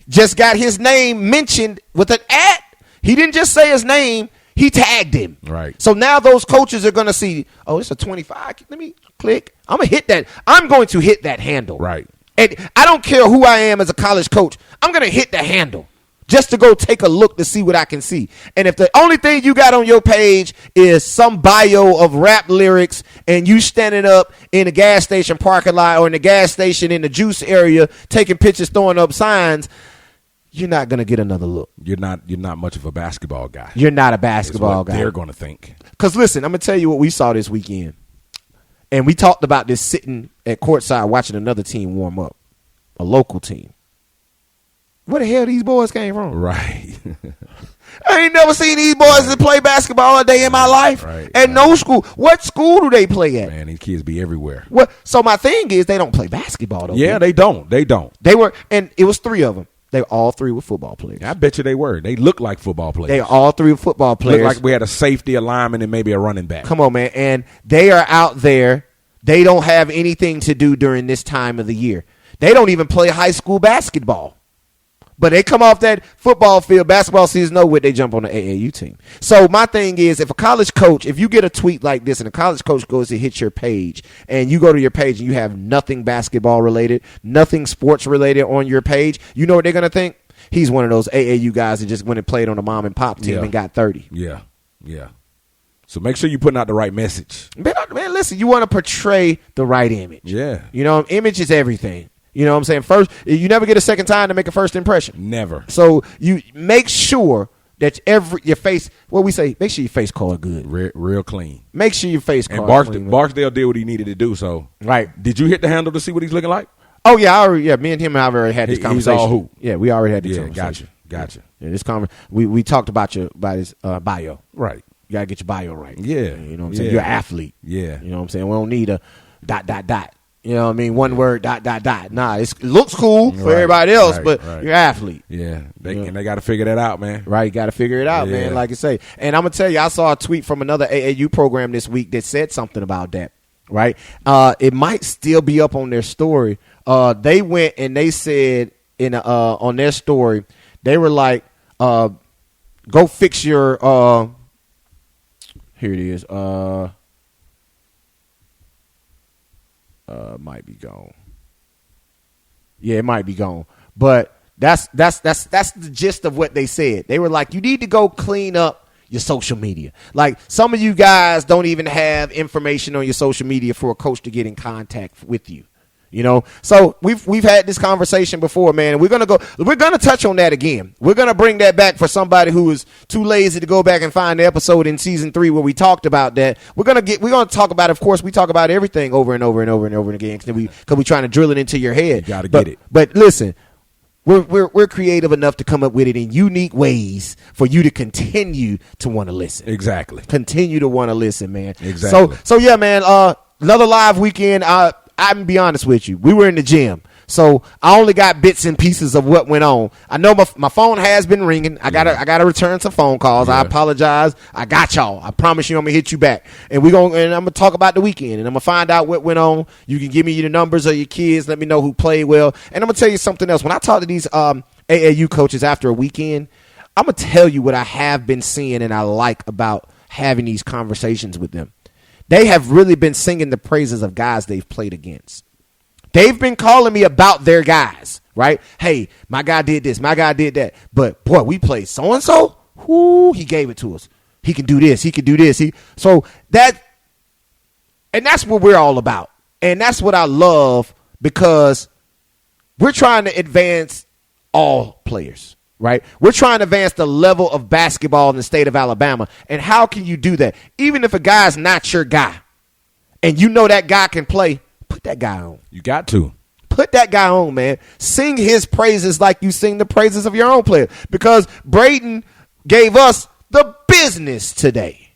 just got his name mentioned with an @ He didn't just say his name. He tagged him. Right. So now those coaches are going to see, oh, it's a 25. Let me click. I'm going to hit that. I'm going to hit that handle. Right. And I don't care who I am as a college coach. I'm going to hit the handle just to go take a look to see what I can see. And if the only thing you got on your page is some bio of rap lyrics and you standing up in a gas station parking lot or in the gas station in the juice area taking pictures, throwing up signs, you're not going to get another look. You're not much of a basketball guy. You're not a basketball guy. They're going to think. Because listen, I'm going to tell you what we saw this weekend. And we talked about this sitting at courtside watching another team warm up, a local team. Where the hell these boys came from? Right. I ain't never seen these boys that play basketball a day in my life. At no school. What school do they play at? Man, these kids be everywhere. What? So my thing is they don't play basketball though. Yeah, they don't. They were, and it was 3 of them. They all 3 were football players. I bet you they were. They look like football players. They all 3 were football players. Look like we had a safety, a lineman, and maybe a running back. Come on, man. And they are out there. They don't have anything to do during this time of the year. They don't even play high school basketball. But they come off that football field, basketball season over with, they jump on the AAU team. So my thing is, if a college coach, if you get a tweet like this and a college coach goes to hit your page and you go to your page and you have nothing basketball related, nothing sports related on your page, you know what they're going to think? He's one of those AAU guys that just went and played on a mom and pop team and got 30. Yeah. So make sure you're putting out the right message. Man, listen, you want to portray the right image. Yeah. You know, image is everything. You know what I'm saying? First, you never get a second time to make a first impression. Never. So you make sure that your face, what we say, make sure your face card good. Real clean. Make sure your face card clean. And Barksdale did what he needed to do, so. Right. Did you hit the handle to see what he's looking like? Oh, yeah. Me and him have already had this conversation. He's all hoop. Yeah, we already had this conversation. Gotcha. Yeah, this we talked about his bio. Right. You got to get your bio right. Yeah. You know what I'm saying? You're an athlete. Yeah. You know what I'm saying? We don't need a ... You know what I mean? One word, ... Nah, it looks cool for everybody else, but you're an athlete. Yeah. And they got to figure that out, man. Right, you got to figure it out, man, like I say. And I'm going to tell you, I saw a tweet from another AAU program this week that said something about that, right? It might still be up on their story. They went and they said on their story, they were like, go fix your here it is. Might be gone. Yeah, it might be gone. But that's the gist of what they said. They were like, you need to go clean up your social media. Like, some of you guys don't even have information on your social media for a coach to get in contact with you. You know, so we've had this conversation before, man. And we're gonna touch on that again. We're gonna bring that back for somebody who is too lazy to go back and find the episode in season 3 where we talked about that. We're gonna talk about, of course, we talk about everything over and over and over and over again because we trying to drill it into your head. You gotta get it. But listen, we're creative enough to come up with it in unique ways for you to continue to want to listen. Exactly. Continue to want to listen, man. Exactly. So yeah, man. Another live weekend. I'm gonna be honest with you. We were in the gym, so I only got bits and pieces of what went on. I know my phone has been ringing. I gotta return some phone calls. I apologize. I got y'all. I promise you, I'm gonna hit you back, and I'm gonna talk about the weekend, and I'm gonna find out what went on. You can give me the numbers of your kids. Let me know who played well, and I'm gonna tell you something else. When I talk to these AAU coaches after a weekend, I'm gonna tell you what I have been seeing and I like about having these conversations with them. They have really been singing the praises of guys they've played against. They've been calling me about their guys, right? Hey, my guy did this. My guy did that. But, boy, we played so-and-so. Whoo, he gave it to us. He can do this. He can do this. And that's what we're all about. And that's what I love because we're trying to advance all players, right? We're trying to advance the level of basketball in the state of Alabama. And how can you do that? Even if a guy's not your guy and you know that guy can play, put that guy on. You got to. Put that guy on, man. Sing his praises like you sing the praises of your own player. Because Braden gave us the business today.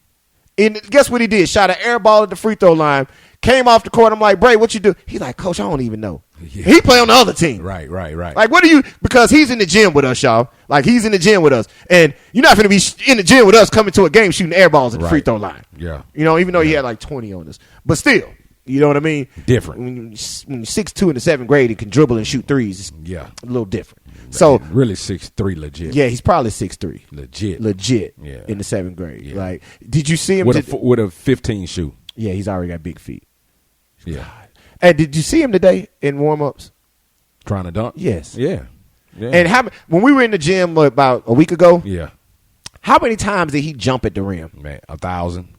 And guess what he did? Shot an air ball at the free throw line. Came off the court. I'm like, Bray, what you do? He's like, Coach, I don't even know. Yeah. He play on the other team. Right. Like, what do you – because he's in the gym with us, y'all. Like, he's in the gym with us. And you're not going to be in the gym with us coming to a game shooting air balls at the free throw line. Yeah. You know, even though he had like 20 on us. But still. You know what I mean? Different. When you're 6'2" in the 7th grade, he can dribble and shoot threes. It's a little different. So really 6'3" legit. Yeah, he's probably 6'3". Legit. Yeah. In the 7th grade. Yeah. Like, did you see him with a 15 shoe? Yeah, he's already got big feet. Yeah. God. And did you see him today in warm-ups? Trying to dunk? Yes. Yeah. And when we were in the gym about a week ago, yeah, how many times did he jump at the rim? Man, 1,000.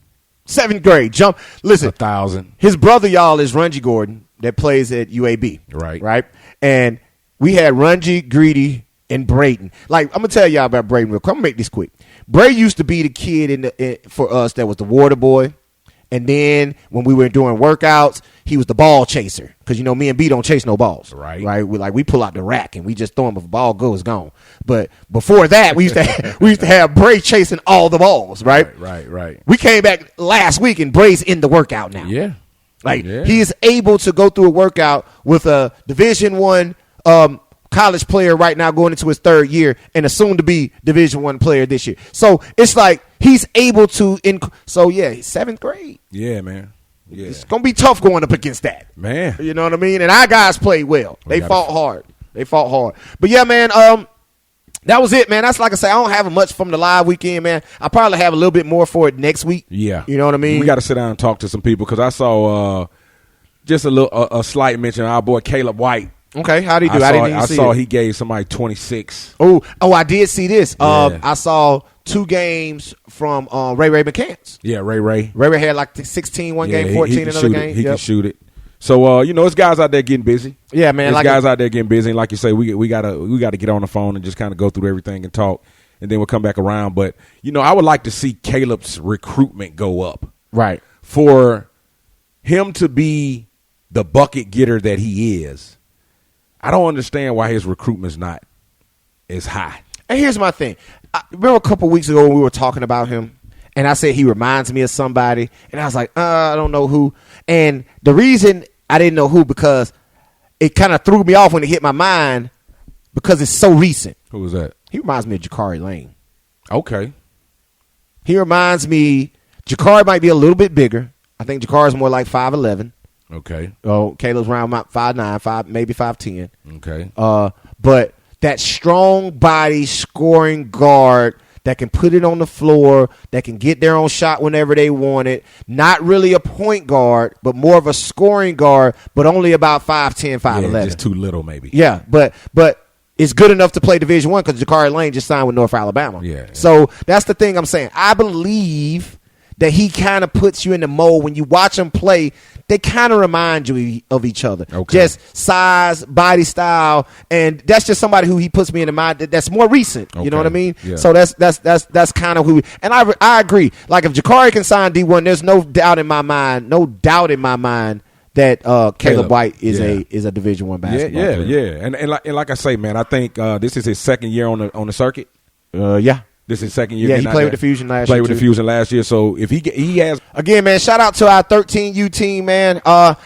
7th grade, jump. Listen, 1,000. His brother, y'all, is Rungy Gordon that plays at UAB. Right. And we had Rungy, Greedy, and Brayton. Like, I'm going to tell y'all about Brayton real quick. I'm going to make this quick. Bray used to be the kid for us that was the water boy. And then when we were doing workouts, he was the ball chaser. Because, you know, me and B don't chase no balls. Right. We pull out the rack and we just throw him. If the ball goes, gone. But before that, we used to have Bray chasing all the balls, right? Right. We came back last week and Bray's in the workout now. Yeah. He is able to go through a workout with a Division I college player right now going into his 3rd year and a soon-to-be Division I player this year. So it's like he's able to so, yeah, 7th grade. Yeah, man. Yeah. It's going to be tough going up against that. Man. You know what I mean? And our guys played well. They fought hard. But, yeah, man, that was it, man. That's like I say, I don't have much from the live weekend, man. I probably have a little bit more for it next week. Yeah. You know what I mean? We got to sit down and talk to some people because I saw just a slight mention of our boy Caleb White. Okay, how did he do? I saw he gave somebody 26. Oh, I did see this. Yeah. I saw 2 games from Ray McCants. Yeah, Ray. Ray had like 16 one game, 14 another game. He can shoot it. So it's guys out there getting busy. Yeah, man. There's guys out there getting busy, and like you say, we gotta get on the phone and just kind of go through everything and talk, and then we'll come back around. But I would like to see Caleb's recruitment go up. Right. For him to be the bucket getter that he is. I don't understand why his recruitment's not as high. And here's my thing. I remember a couple weeks ago when we were talking about him, and I said he reminds me of somebody, and I was like, I don't know who. And the reason I didn't know who, because it kind of threw me off when it hit my mind because it's so recent. Who was that? He reminds me of Jakari Lane. Okay. He reminds me, Jakari might be a little bit bigger. I think Jakari's more like 5'11". Okay. Oh, Caleb's around 5'9", maybe 5'10". Okay. But that strong body scoring guard that can put it on the floor, that can get their own shot whenever they want it. Not really a point guard, but more of a scoring guard, but only about 5'10", 5'11". Yeah, just too little maybe. Yeah, but it's good enough to play Division I because Jakari Lane just signed with North Alabama. Yeah. So that's the thing I'm saying. I believe that he kind of puts you in the mold. When you watch him play, they kind of remind you of each other. Okay. Just size, body style, and that's just somebody who he puts me in the mind that's more recent. Okay. You know what I mean? Yeah. So that's kind of who. And I agree. Like if Jakari can sign D1, there's no doubt in my mind that Caleb White is a Division I basketball player. Yeah. And like I say, man, I think this is his 2nd year on the circuit. Yeah. This is his 2nd year. Yeah, he played with the Fusion last year. Played with the Fusion last year. So if he has again, man, shout out to our 13U team, man.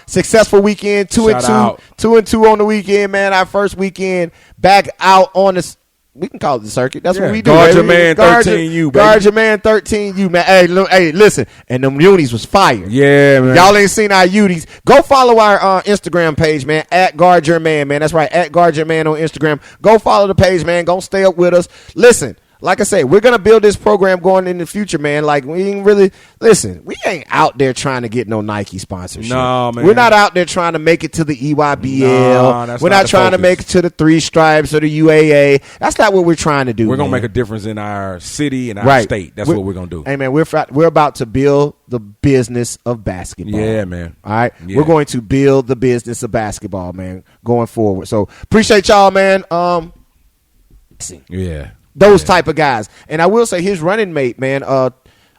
Successful weekend, 2-2, 2-2 on the weekend, man. Our first weekend back out on the. We can call it the circuit. That's what we do. Guard your man, 13U, baby. Guard your man, 13U, man. Hey, listen. And them unis was fire. Yeah, man. Y'all ain't seen our unis. Go follow our Instagram page, man. At Guard Your Man, man. That's right. At Guard Your Man on Instagram. Go follow the page, man. Go stay up with us. Listen. like I say, we're gonna build this program going in the future, man. Like we ain't really we ain't out there trying to get no Nike sponsorship. No, man. We're not out there trying to make it to the EYBL. No, we're not trying to make it to the Three Stripes or the UAA. That's not what we're trying to do. We're gonna make a difference in our city and our state. That's what we're gonna do. Hey, man, we're about to build the business of basketball. Yeah, man. All right, yeah. We're going to build the business of basketball, man, going forward. So appreciate y'all, man. Yeah. Those type of guys. And I will say his running mate, man,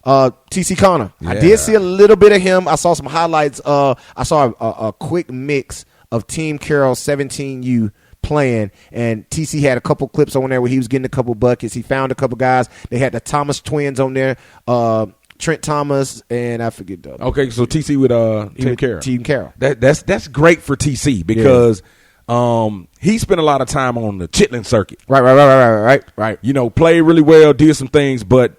TC Connor. Yeah. I did see a little bit of him. I saw some highlights. I saw a quick mix of Team Carroll 17U playing, and TC had a couple clips on there where he was getting a couple buckets. He found a couple guys. They had the Thomas twins on there, Trent Thomas, and I forget the other. Okay, so TC with Team Carroll. Team Carroll. That's great for TC because he spent a lot of time on the Chitlin circuit. Right. You know, played really well, did some things, but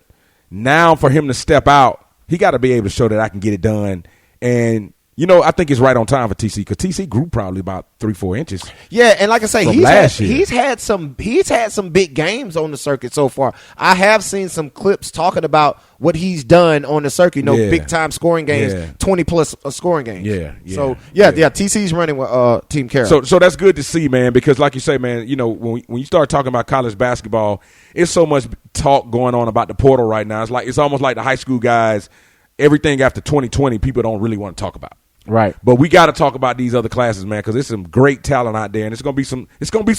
now for him to step out, he got to be able to show that I can get it done. And you know, I think it's right on time for TC because TC grew probably about 3-4 inches. Yeah, and like I say, he's had some big games on the circuit so far. I have seen some clips talking about what he's done on the circuit. You know, big time scoring games, 20+ scoring games. So TC's running with Team Carroll. So that's good to see, man. Because like you say, man, you know, when you start talking about college basketball, it's so much talk going on about the portal right now. It's almost like the high school guys. Everything after 2020, people don't really want to talk about. Right, but we got to talk about these other classes, man, because there's some great talent out there, and it's gonna be some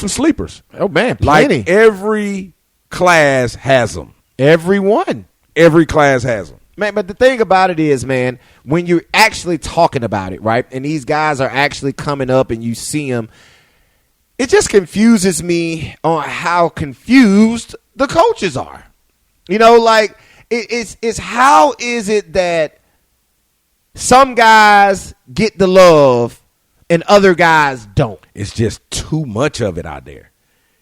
sleepers. Oh man, plenty. Like every class has them. Every class has them, man. But the thing about it is, man, when you're actually talking about it, right, and these guys are actually coming up, and you see them, it just confuses me on how confused the coaches are. You know, like it's how is it that some guys get the love and other guys don't? It's just too much of it out there.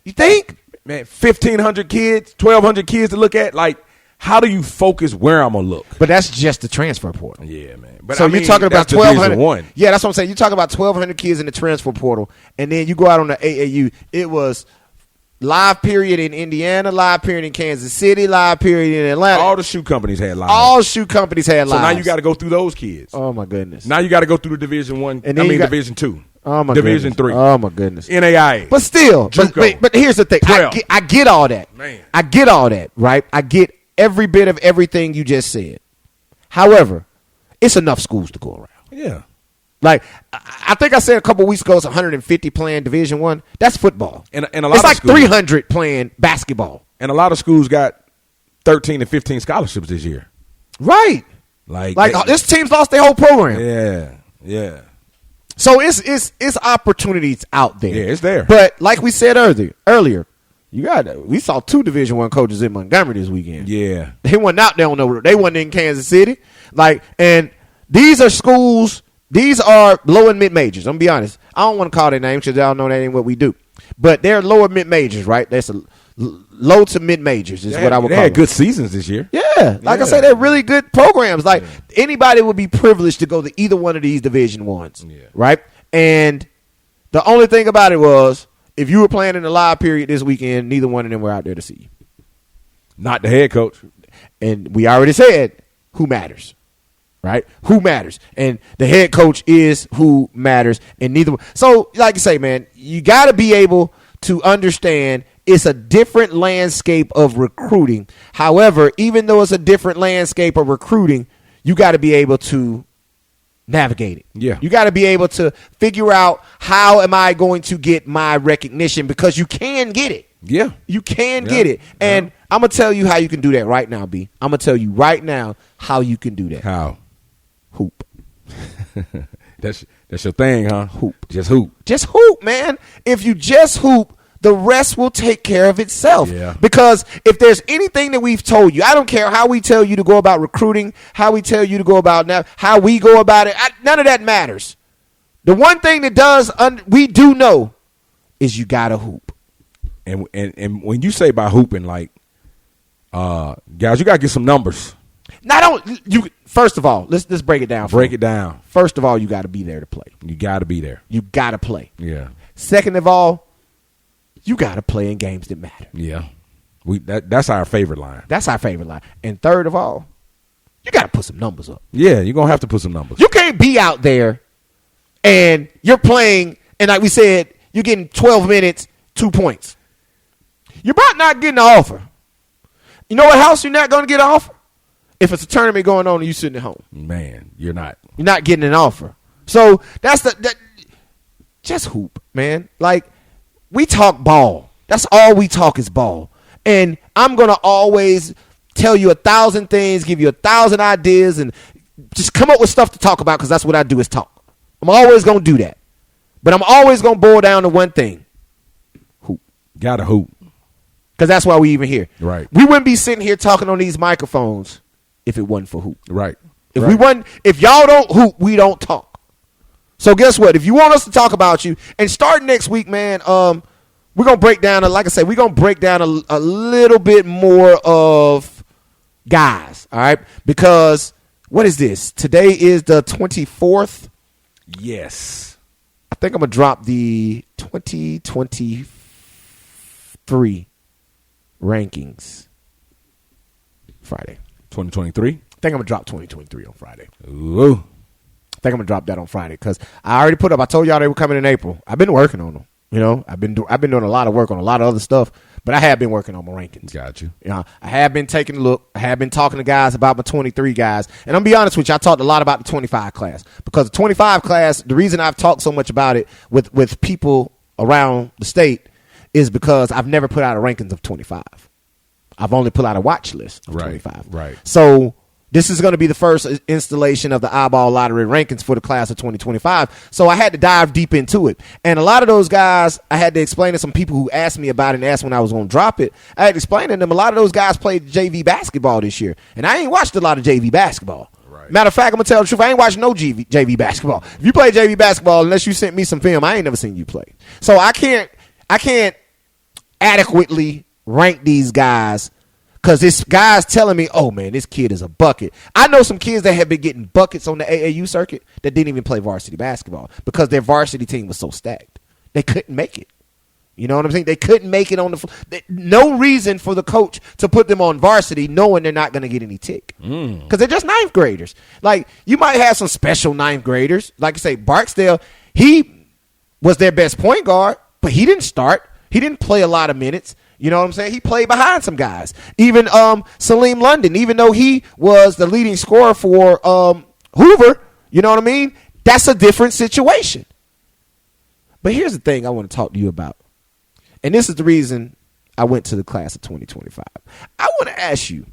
You think? Man, 1,500 kids, 1,200 kids to look at. Like, how do you focus where I'm going to look? But that's just the transfer portal. Yeah, man. But so you're talking about 1,200. Yeah, that's what I'm saying. You're talking about 1,200 kids in the transfer portal, and then you go out on the AAU. It was live period in Indiana, live period in Kansas City, live period in Atlanta. All the shoe companies had live. All shoe companies had live. So now you got to go through those kids. Oh my goodness. Now you got to go through the Division I. Division II. Oh my Division goodness. III. Oh my goodness. NAIA. But still, but here's the thing. I get all that. Man. I get all that, right? I get every bit of everything you just said. However, it's enough schools to go around. Yeah. Like, I think I said a couple weeks ago, it's 150 playing Division I. That's football. And a lot it's of like schools, 300 playing basketball. And a lot of schools got 13 and 15 scholarships this year. Right. Like this team's lost their whole program. Yeah. So it's opportunities out there. Yeah, it's there. But like we said earlier, we saw 2 Division I coaches in Montgomery this weekend. Yeah. They weren't out there they weren't in Kansas City. And these are schools. These are low and mid majors. I'm gonna be honest. I don't want to call their names because y'all know that ain't what we do. But they're lower mid majors, right? That's a low to mid majors is what I would call. They had good seasons this year. Yeah, like I said, they're really good programs. Like anybody would be privileged to go to either one of these Division I's, right? And the only thing about it was, if you were playing in the live period this weekend, neither one of them were out there to see you. Not the head coach. And we already said who matters. Right? Who matters? And the head coach is who matters. And neither. So, like you say, man, you got to be able to understand it's a different landscape of recruiting. However, even though it's a different landscape of recruiting, you got to be able to navigate it. Yeah. You got to be able to figure out, how am I going to get my recognition? Because you can get it. Yeah. You can get it. And I'm going to tell you how you can do that right now, B. I'm going to tell you right now how you can do that. How? Hoop. That's your thing, huh? Hoop. Just hoop. Just hoop, man. If you just hoop, the rest will take care of itself. Yeah. Because if there's anything that we've told you, I don't care how we tell you to go about recruiting, how we tell you to go about now, how we go about it, none of that matters. The one thing that we do know is you gotta hoop. And when you say by hooping, like, guys, you gotta get some numbers. First of all, let's break it down. Break it down. First of all, you got to be there to play. You got to be there. You got to play. Yeah. Second of all, you got to play in games that matter. Yeah. That's our favorite line. That's our favorite line. And third of all, you got to put some numbers up. Yeah, you're going to have to put some numbers. You can't be out there and you're playing, and like we said, you're getting 12 minutes, 2 points. You're about not getting an offer. You know what else you're not going to get an offer? If it's a tournament going on and you sitting at home. Man, you're not. You're not getting an offer. So that's just hoop, man. Like, we talk ball. That's all we talk is ball. And I'm going to always tell you 1,000 things, give you 1,000 ideas, and just come up with stuff to talk about because that's what I do is talk. I'm always going to do that. But I'm always going to boil down to one thing. Hoop. Gotta hoop. Because that's why we even here. Right. We wouldn't be sitting here talking on these microphones if it wasn't for hoop. Right. If y'all don't hoop, we don't talk. So guess what? If you want us to talk about you, and start next week, man, we're going to break down, like I said, we're going to break down a little bit more of guys, all right? Because what is this? Today is the 24th. Yes. I think I'm going to drop the 2023 rankings Friday. 2023? I think I'm going to drop 2023 on Friday. Ooh. I think I'm going to drop that on Friday because I already put up. I told y'all they were coming in April. I've been working on them. You know, I've been doing a lot of work on a lot of other stuff, but I have been working on my rankings. Got you. You know, I have been taking a look. I have been talking to guys about my 23 guys. And I'm going to be honest with you, I talked a lot about the 25 class because the 25 class, the reason I've talked so much about it with people around the state is because I've never put out a rankings of 25. I've only put out a watch list of 25. Right. So this is going to be the first installation of the iBall lottery rankings for the class of 2025. So I had to dive deep into it. And a lot of those guys, I had to explain to some people who asked me about it and asked when I was going to drop it. I had to explain to them a lot of those guys played JV basketball this year. And I ain't watched a lot of JV basketball. Right. Matter of fact, I'm going to tell the truth. I ain't watched no JV basketball. If you play JV basketball, unless you sent me some film, I ain't never seen you play. So I can't adequately rank these guys because this guy's telling me, oh, man, this kid is a bucket. I know some kids that have been getting buckets on the AAU circuit that didn't even play varsity basketball because their varsity team was so stacked. They couldn't make it. You know what I'm saying? They couldn't make it on the floor. No reason for the coach to put them on varsity knowing they're not going to get any tick because they're just ninth graders. Like, you might have some special ninth graders. Like I say, Barksdale, he was their best point guard, but he didn't start. He didn't play a lot of minutes. You know what I'm saying? He played behind some guys. Even Salim London, even though he was the leading scorer for Hoover, you know what I mean? That's a different situation. But here's the thing I want to talk to you about. And this is the reason I went to the class of 2025. I want to ask you,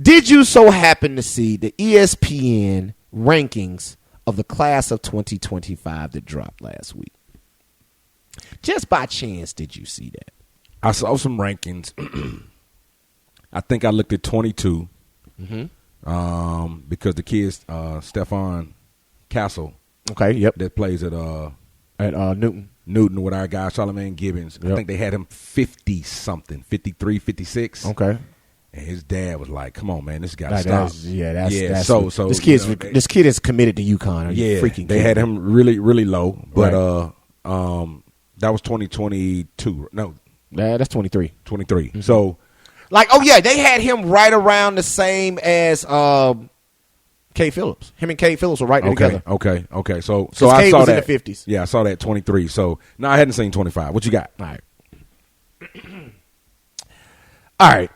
did you so happen to see the ESPN rankings of the class of 2025 that dropped last week? Just by chance, did you see that? I saw some rankings. I think I looked at 22 because the kids, Stefan Castle, that plays at Newton with our guy Charlamagne Gibbons. Yep. I think they had him 50-something, 53, 56. Okay. And his dad was like, "Come on, man, this got to stop." That's so this kid is committed to UConn. Freaking they had him really, really low. But that was 2022. No. That's 23. 23. Mm-hmm. So, they had him right around the same as K. Phillips. Him and K. Phillips were right together. Okay. So I saw was that in the 50s. Yeah, I saw that 23. So, no, I hadn't seen 25. What you got? All right. All right.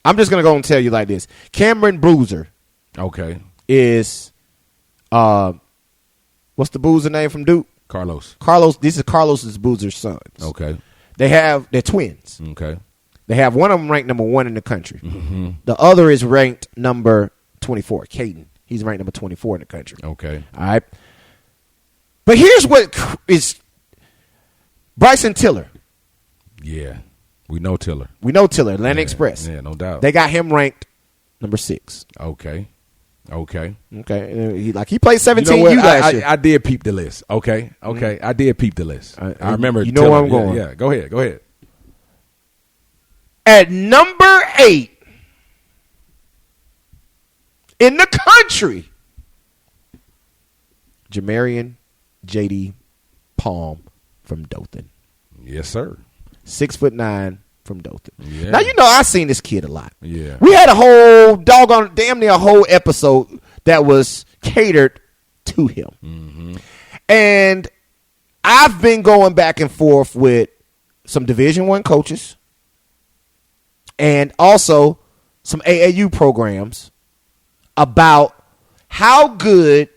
I'm just going to go and tell you like this. Cameron Bruiser. Okay. Is, what's the Boozer name from Duke? Carlos. This is Carlos's Boozer's sons. Okay. They're twins. Okay. They have one of them ranked number 1 in the country. Mm-hmm. The other is ranked number 24, Caden. He's ranked number 24 in the country. Okay. All right. But here's what is Bryson Tiller. Yeah. We know Tiller. Atlantic Express. Yeah, no doubt. They got him ranked number 6. Okay. He played 17 last year. I did peep the list. Okay. Mm-hmm. I did peep the list. I remember. You know Tiller. where I'm going. Yeah. Go ahead. At number 8 in the country, Jamarian J.D. Palm from Dothan. Yes, sir. 6'9" from Dothan. Yeah. Now, I seen this kid a lot. Yeah. We had a whole damn near a whole episode that was catered to him. Mm-hmm. And I've been going back and forth with some Division I coaches and also some AAU programs about how good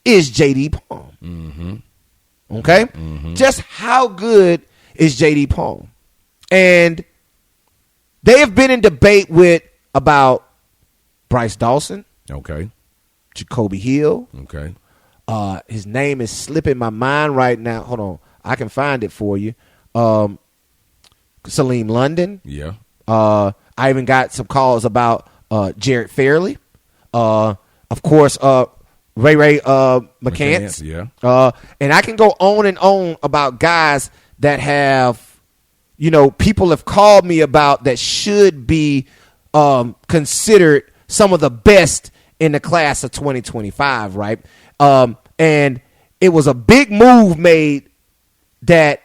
is J.D. Palm. Mm-hmm. Okay? Mm-hmm. Just how good is J.D. Palm? And they have been in debate about Bryce Dawson, Okay. Jacoby Hill. Okay. His name is slipping my mind right now. Hold on. I can find it for you. Salim London. Yeah. I even got some calls about Jared Fairley. Of course, Ray McCants. Yeah. And I can go on and on about guys that have, people have called me about that should be considered some of the best in the class of 2025, right? And it was a big move made that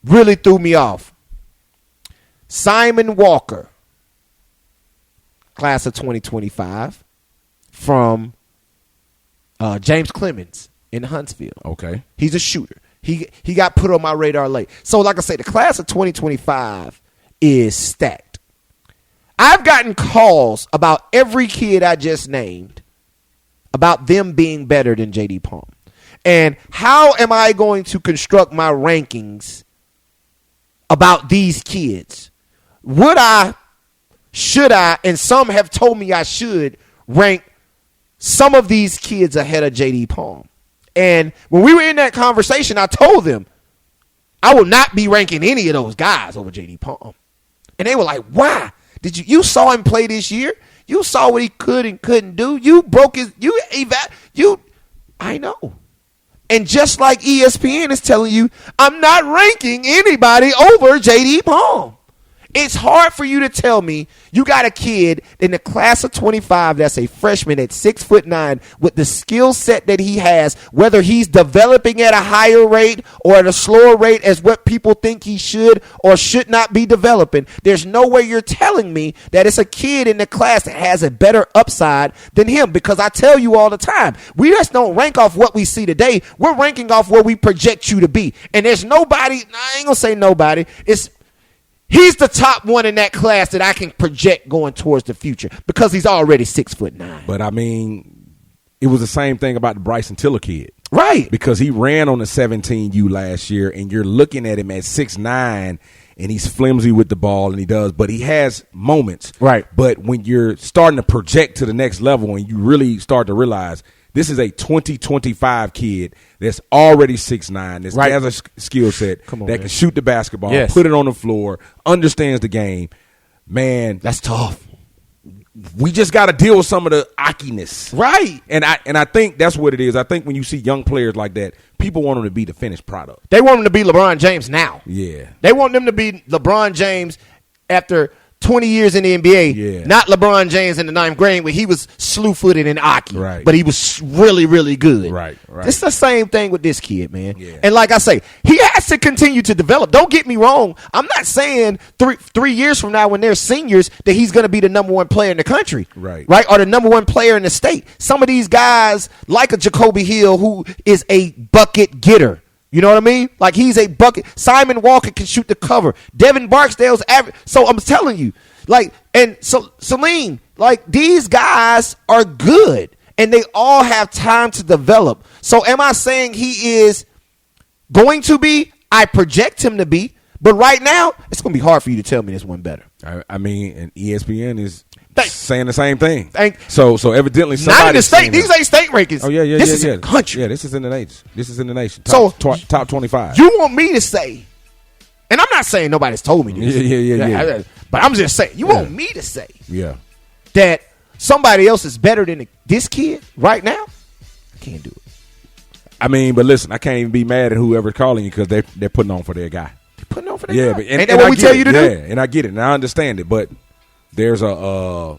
really threw me off. Simon Walker, class of 2025, from James Clemens in Huntsville. Okay. He's a shooter. He got put on my radar late. So, like I say, the class of 2025 is stacked. I've gotten calls about every kid I just named about them being better than J.D. Palm. And how am I going to construct my rankings about these kids? Should I, and some have told me I should, rank some of these kids ahead of J.D. Palm. And when we were in that conversation, I told them I will not be ranking any of those guys over J.D. Palm. And they were like, why? You saw him play this year? You saw what he could and couldn't do. You broke his, I know. And just like ESPN is telling you, I'm not ranking anybody over J.D. Palm. It's hard for you to tell me you got a kid in the class of 25 that's a freshman at 6'9" with the skill set that he has, whether he's developing at a higher rate or at a slower rate as what people think he should or should not be developing. There's no way you're telling me that it's a kid in the class that has a better upside than him, because I tell you all the time, we just don't rank off what we see today. We're ranking off where we project you to be. And there's nobody, I ain't going to say nobody, he's the top one in that class that I can project going towards the future because he's already 6'9". But I mean, it was the same thing about the Bryson Tiller kid. Right. Because he ran on the 17U last year, and you're looking at him at 6'9", and he's flimsy with the ball, and but he has moments. Right. But when you're starting to project to the next level and you really start to realize this is a 2025 kid that's already 6'9", that right. has a skill set that can shoot the basketball, yes. put it on the floor, understands the game. Man, that's tough. We just got to deal with some of the ockiness. Right. And I think that's what it is. I think when you see young players like that, people want them to be the finished product. They want them to be LeBron James now. Yeah. They want them to be LeBron James after 20 years in the NBA, yeah. Not LeBron James in the 9th grade where he was slew-footed and hockey, right. But he was really, really good. Right. It's the same thing with this kid, man. Yeah. And like I say, he has to continue to develop. Don't get me wrong. I'm not saying 3 years from now when they're seniors that he's going to be the number one player in the country, right? Or the number one player in the state. Some of these guys, like a Jacoby Hill, who is a bucket getter. You know what I mean? Like, he's a bucket. Simon Walker can shoot the cover. Devin Barksdale's average. So I'm telling you, like, and so Salim, like, these guys are good and they all have time to develop. So am I saying he is going to be? I project him to be. But right now, it's going to be hard for you to tell me this one better. I mean, and ESPN is saying the same thing. So evidently somebody not in the state. These ain't state rankings. Oh, yeah. This is in the country. Yeah, this is in the nation. Top 25. You want me to say, and I'm not saying nobody's told me this. Yeah. But I'm just saying, you want me to say that somebody else is better than this kid right now? I can't do it. I mean, but listen, I can't even be mad at whoever's calling you because they're putting on for their guy. Putting on for their guy. Ain't that what we tell you to do? Yeah, and I get it, and I understand it, but there's a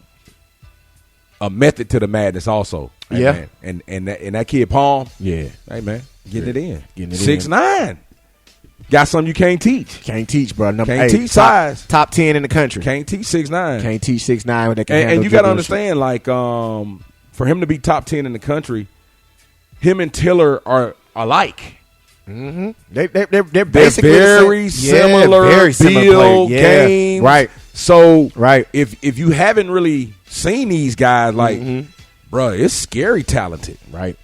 method to the madness also. Hey, yeah. Man. And that kid Palm. Yeah. Hey man, getting it in. 6'9". got something you can't teach. Can't teach, bro. Can't teach size. Top 10 in the country. Can't teach 6'9". Can't teach 6'9". And you got to understand, like, for him to be top 10 in the country, him and Tiller are alike. Mm-hmm. They're basically very similar, very similar build, games. Right. So right. If you haven't really seen these guys, like, bro, it's scary talented. Right.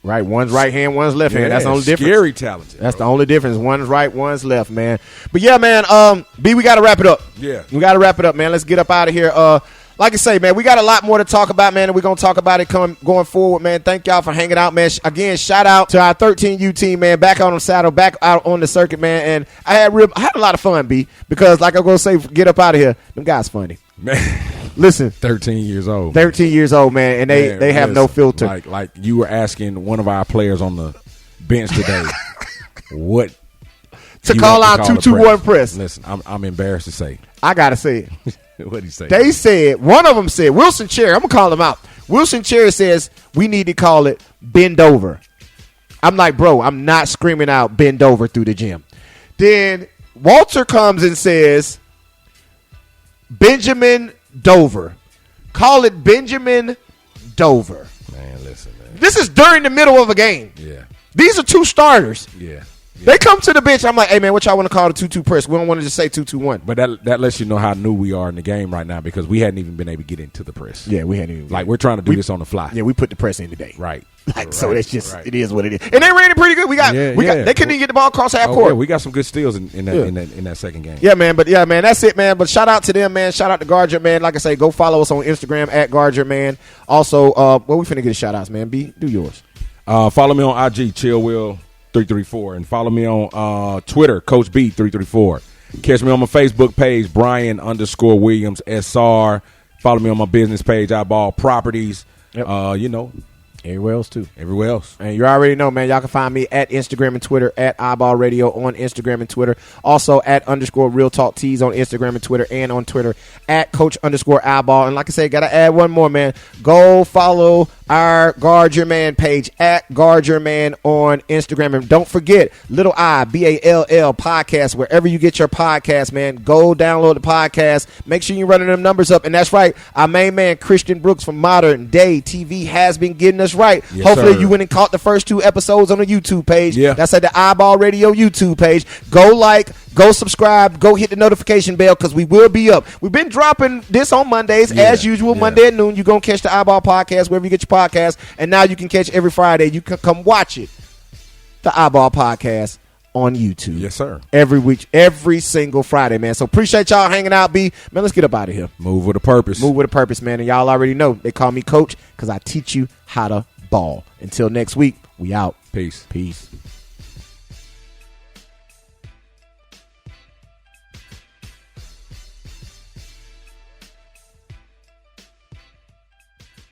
One's right hand, one's left hand. That's the only difference. Scary talented. That's the only difference. One's right, one's left, man. But yeah, man. B, we got to wrap it up. Yeah, we got to wrap it up, man. Let's get up out of here. Like I say, man, we got a lot more to talk about, man, and we're going to talk about it going forward, man. Thank y'all for hanging out, man. Again, shout out to our 13U team, man, back on the saddle, back out on the circuit, man. And I had a lot of fun, B, because like I'm going to say, get up out of here. Them guys funny. Man. Listen. 13 years old. 13 years old, man, and they have no filter. Like you were asking one of our players on the bench today what to call out 221 press. Listen, I'm embarrassed to say. I got to say it. What'd he say? They said, one of them said, Wilson Cherry, I'm going to call him out. Wilson Cherry says, we need to call it bend over. I'm like, bro, I'm not screaming out bend over through the gym. Then Walter comes and says, Benjamin Dover. Call it Benjamin Dover. Man, listen, man. This is during the middle of a game. Yeah. These are two starters. Yeah. They come to the bench. I'm like, hey, man, what y'all want to call the 2-2 press? We don't want to just say 2-2-1. But that lets you know how new we are in the game right now because we hadn't even been able to get into the press. Yeah, we hadn't even. Like, we're trying to do this on the fly. Yeah, we put the press in today. Right. So it's just, it is what it is. And they ran it pretty good. They couldn't even get the ball across half court. Yeah, we got some good steals in that second game. Yeah, man. But yeah, man, that's it, man. But shout out to them, man. Shout out to Guard man. Like I say, go follow us on Instagram at Guard man. Also, we finna get shout outs, man. B, do yours. Follow me on IG, ChillWill334, and follow me on Twitter, Coach B334. Catch me on my Facebook page, Brian_Williams SR. Follow me on my business page, iBall Properties. Yep. Everywhere else, too. Everywhere else. And you already know, man, y'all can find me at Instagram and Twitter, at iBall Radio on Instagram and Twitter. Also at _Real Talk Tees on Instagram and Twitter, and on Twitter at Coach_iBall. And like I said, got to add one more, man. Go follow our Guard Your Man page at Guard Your Man on Instagram. And don't forget, Little I, BALL podcast, wherever you get your podcast, man. Go download the podcast. Make sure you're running them numbers up. And that's right, our main man, Christian Brooks from Modern Day TV, has been getting us right. Yes, hopefully sir. You went and caught the first 2 episodes on the YouTube page. Yeah. That's at the iBall Radio YouTube page. Go like, go subscribe, go hit the notification bell because we will be up. We've been dropping this on Mondays as usual. Monday at noon, you're going to catch the iBall podcast wherever you get your podcast. And now you can catch every Friday. You can come watch it. The iBall podcast on YouTube. Yes, sir. Every week, every single Friday, man. So appreciate y'all hanging out, B. Man, let's get up out of here. Move with a purpose. Move with a purpose, man. And y'all already know they call me Coach because I teach you how to ball. Until next week, we out. Peace. Peace.